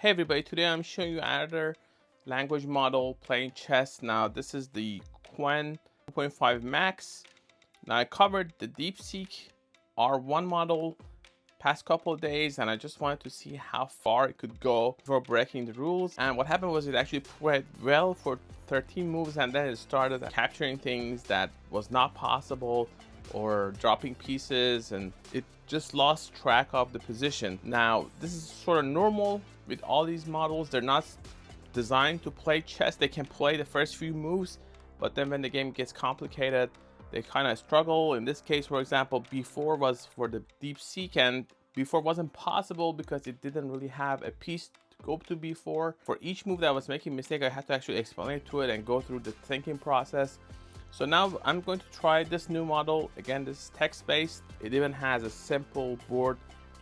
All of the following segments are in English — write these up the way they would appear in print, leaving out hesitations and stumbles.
Hey everybody, today I'm showing you another language model playing chess. Now this is the Qwen 2.5 Max. Now I covered the DeepSeek R1 model past couple of days, and I just wanted to see how far it could go before breaking the rules. And what happened was it actually played well for 13 moves, and then it started capturing things that was not possible or dropping pieces, and it just lost track of the position. Now this is sort of normal with all these models. They're not designed to play chess. They can play the first few moves, but then when the game gets complicated, they kind of struggle. In this case, for example, b4 was for the DeepSeek, and b4 wasn't possible because it didn't really have a piece to go to b4. For each move that I was making a mistake, I had to actually explain it to it and go through the thinking process. So now I'm going to try this new model. Again, this is text-based. It even has a simple board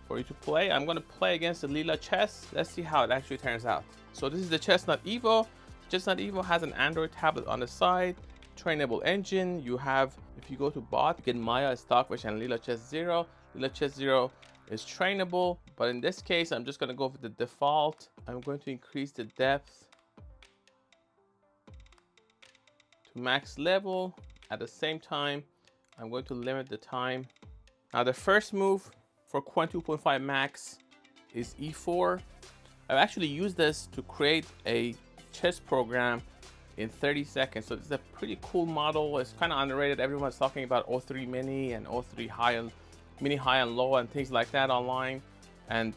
for you to play. I'm going to play against the Leela Chess. Let's see how it actually turns out. So this is the Chessnut EVO. Chessnut EVO has an Android tablet on the side, trainable engine. You have, if you go to bot, you get Maya, Stockfish, and Leela Chess Zero. Leela Chess Zero is trainable, but in this case, I'm just going to go for the default. I'm going to increase the depth to max level. At the same time, I'm going to limit the time. Now the first move for Qwen 2.5 Max is e4. I've actually used this to create a chess program in 30 seconds. So this is a pretty cool model. It's kind of underrated. Everyone's talking about O3 mini and O3 high and mini high and low and things like that online. And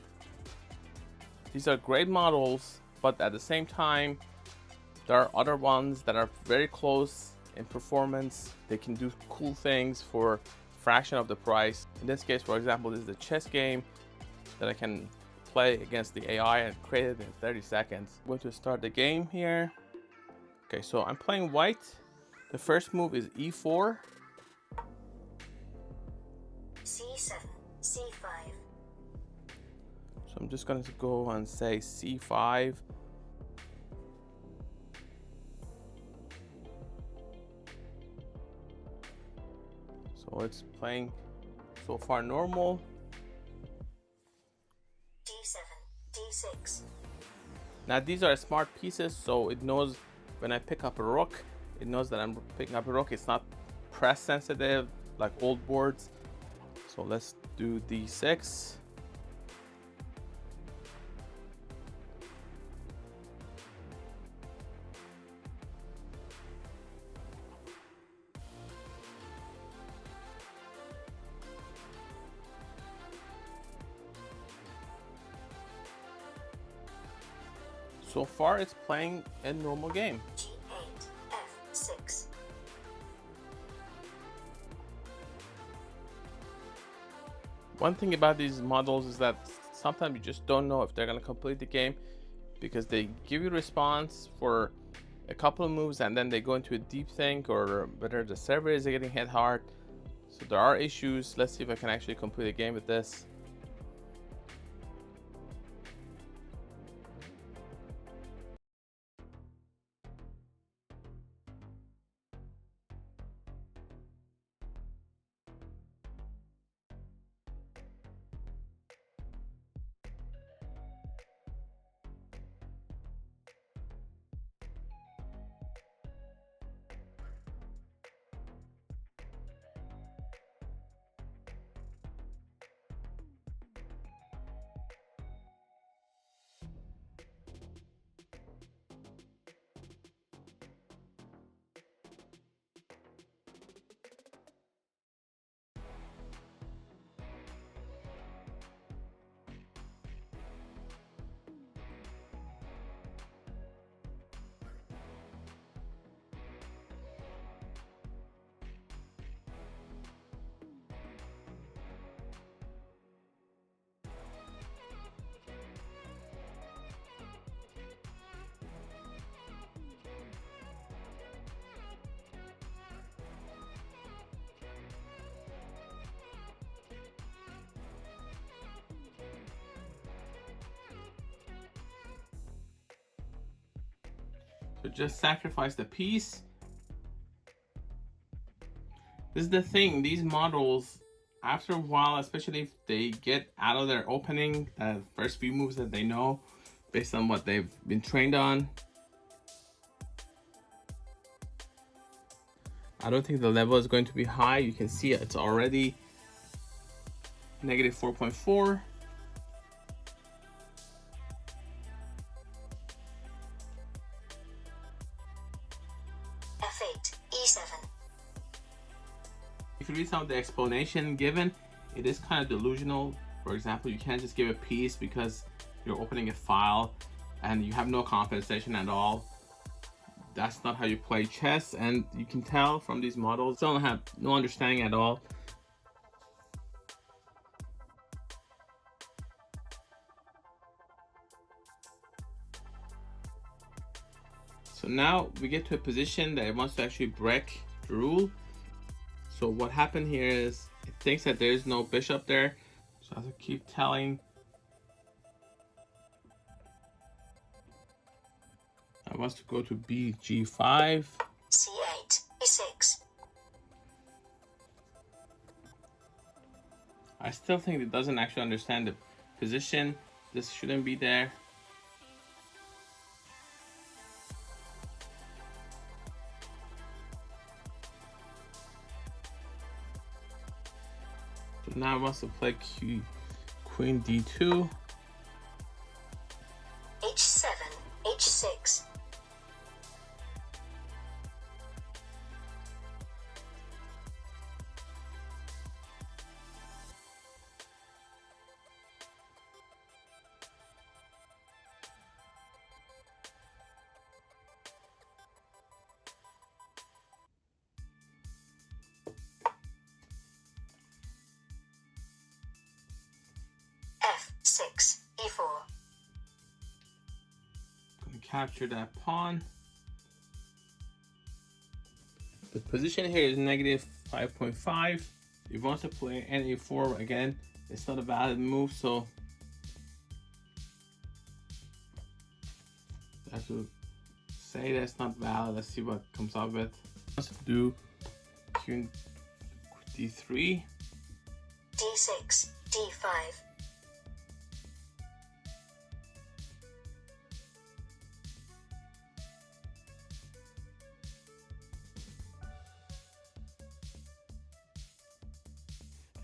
these are great models, but at the same time, there are other ones that are very close in performance. They can do cool things for a fraction of the price. In this case, for example, this is a chess game that I can play against the AI and create it in 30 seconds. I'm going to start the game here. Okay, so I'm playing white. The first move is e4. c7, c5. So I'm just going to go and say c5. So it's playing so far normal. d7, d6. Now these are smart pieces, so it knows when I pick up a rook, it knows that I'm picking up a rook. It's not press sensitive like old boards. So let's do d6. So far, it's playing a normal game. g8, f6. One thing about these models is that sometimes you just don't know if they're going to complete the game because they give you a response for a couple of moves and then they go into a deep think, or whether the server is getting hit hard. So there are issues. Let's see if I can actually complete a game with this. So just sacrifice the piece. This is the thing, these models, after a while, especially if they get out of their opening, the first few moves that they know, based on what they've been trained on. I don't think the level is going to be high. You can see it's already negative 4.4. F8, E7. If you read some of the explanation given, it is kind of delusional. For example, you can't just give a piece because you're opening a file and you have no compensation at all. That's not how you play chess, and you can tell from these models they don't have no understanding at all. So now we get to a position that it wants to actually break the rule. So what happened here is it thinks that there is no bishop there. So I have to keep telling. I wants to go to Bg5. C8, E6. I still think it doesn't actually understand the position. This shouldn't be there. So now it wants to play Queen D2. H7, H6. F6, E4. Gonna capture that pawn. The position here is negative 5.5. If you want to play NA4 again, it's not a valid move, so I have to say that's not valid. Let's see what comes up with. Let's do Qwen D3. D6, D5.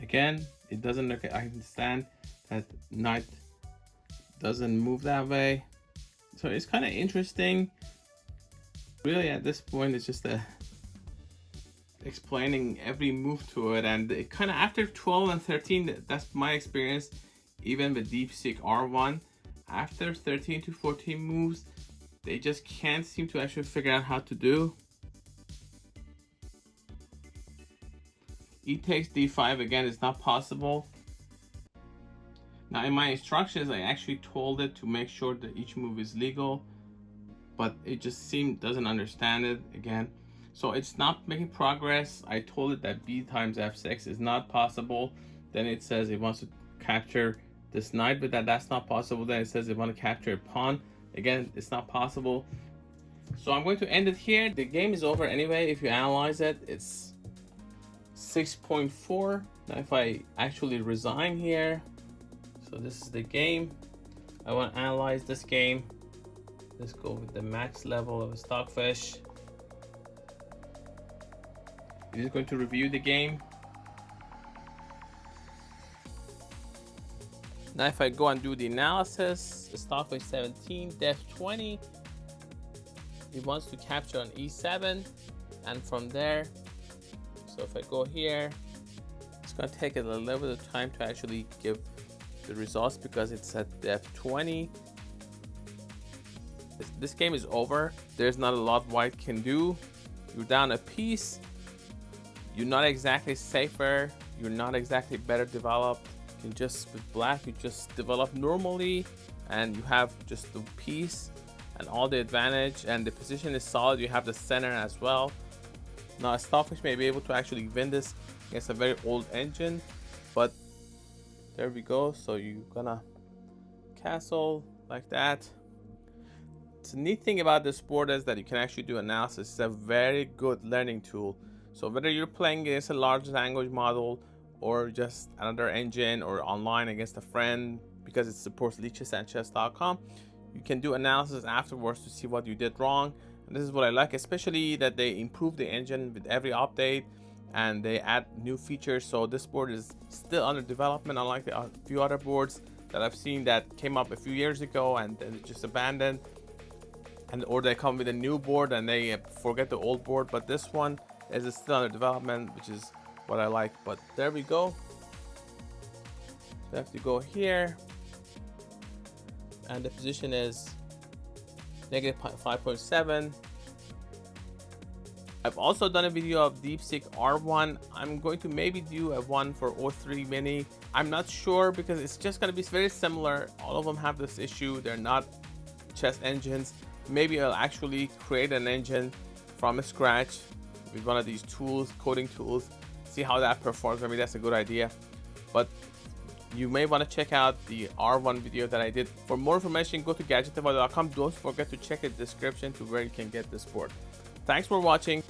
Again, it doesn't look. I understand that knight doesn't move that way, so it's kind of interesting. Really, at this point, it's just explaining every move to it, and it kind of after 12 and 13, that's my experience. Even with DeepSeek R1, after 13 to 14 moves, they just can't seem to actually figure out how to do. E takes D5 again is not possible. Now in my instructions, I actually told it to make sure that each move is legal, but it just doesn't understand it again. So it's not making progress. I told it that B times F6 is not possible. Then it says it wants to capture this knight, but that's not possible. Then it says it wants to capture a pawn. Again, it's not possible. So I'm going to end it here. The game is over anyway. If you analyze it, it's 6.4. Now if I actually resign here, so this is the game. I want to analyze this game. Let's go with the max level of Stockfish. It is going to review the game. Now if I go and do the analysis, Stockfish 17, depth 20. It wants to capture on E7, and from there, so if I go here, it's going to take it a little bit of time to actually give the results because it's at depth 20. This game is over. There's not a lot white can do. You're down a piece. You're not exactly safer. You're not exactly better developed. You can just, with black, you just develop normally and you have just the piece and all the advantage, and the position is solid. You have the center as well. Now Stockfish may be able to actually win this against a very old engine, but there we go. So you're gonna castle like that. The neat thing about this board is that you can actually do analysis. It's a very good learning tool. So whether you're playing against a large language model or just another engine or online against a friend, because it supports leechess and chess.com, you can do analysis afterwards to see what you did wrong. And this is what I like, especially that they improve the engine with every update and they add new features. So this board is still under development, unlike a few other boards that I've seen that came up a few years ago and then just abandoned, and or they come with a new board and they forget the old board. But this one is still under development, which is what I like. But there we go. So I have to go here, and the position is -5.7. I've also done a video of DeepSeek R1. I'm going to maybe do a one for O3 Mini. I'm not sure because it's just going to be very similar. All of them have this issue. They're not chess engines. Maybe I'll actually create an engine from scratch with one of these tools, coding tools, see how that performs. Maybe that's a good idea. But you may want to check out the R1 video that I did. For more information, go to gadgetify.com. Don't forget to check the description to where you can get this board. Thanks for watching.